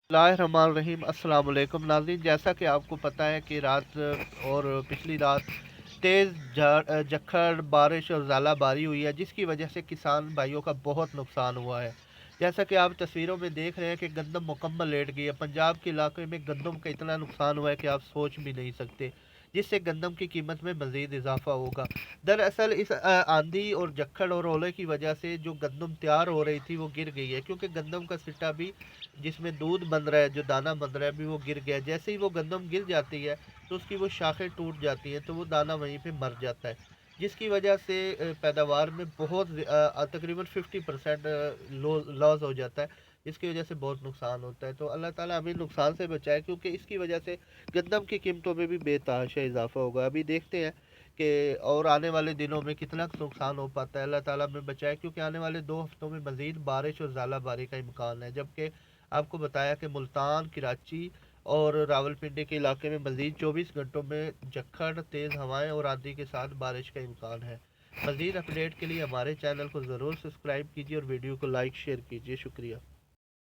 बिस्मिल्लाहिर्रहमानिर्रहीम। अस्सलाम वालेकुम नाज़रीन, जैसा कि आपको पता है कि रात और पिछली रात तेज़ झक्खड़ बारिश और ज़ालाबारी हुई है, जिसकी वजह से किसान भाइयों का बहुत नुकसान हुआ है। जैसा कि आप तस्वीरों में देख रहे हैं कि गंदम मुकम्मल लेट गई है। पंजाब के इलाके में गंदम का इतना नुकसान हुआ है कि आप सोच भी नहीं सकते, जिससे गंदम की कीमत में मज़ीद इजाफा होगा। दरअसल इस आंधी और झक्खड़ और ओले की वजह से जो गंदम तैयार हो रही थी वो गिर गई है, क्योंकि गंदम का सिट्टा भी जिसमें दूध बन रहा है, जो दाना बन रहा है भी वो गिर गया। जैसे ही वो गंदम गिर जाती है तो उसकी वो शाखें टूट जाती हैं, तो वो दाना वहीं पे मर जाता है, जिसकी वजह से पैदावार में बहुत तकरीबन 50% लॉस हो जाता है, जिसकी वजह से बहुत नुकसान होता है। तो अल्लाह ताला हमें नुकसान से बचाए, क्योंकि इसकी वजह से गंदम की कीमतों में भी बेतहाशा इजाफा होगा। अभी देखते हैं कि और आने वाले दिनों में कितना नुकसान हो पाता है। अल्लाह ताला हमें बचाए, क्योंकि आने वाले 2 हफ्तों में मज़ीद बारिश और ज़ालाबारी का इम्कान है। जबकि आपको बताया कि मुल्तान, कराची और रावलपिंडी के इलाके में मज़ीद 24 घंटों में झक्खड़, तेज़ हवाएं और आंधी के साथ बारिश का इम्कान है। मज़ीद अपडेट के लिए हमारे चैनल को ज़रूर सब्सक्राइब कीजिए और वीडियो को लाइक शेयर कीजिए। शुक्रिया।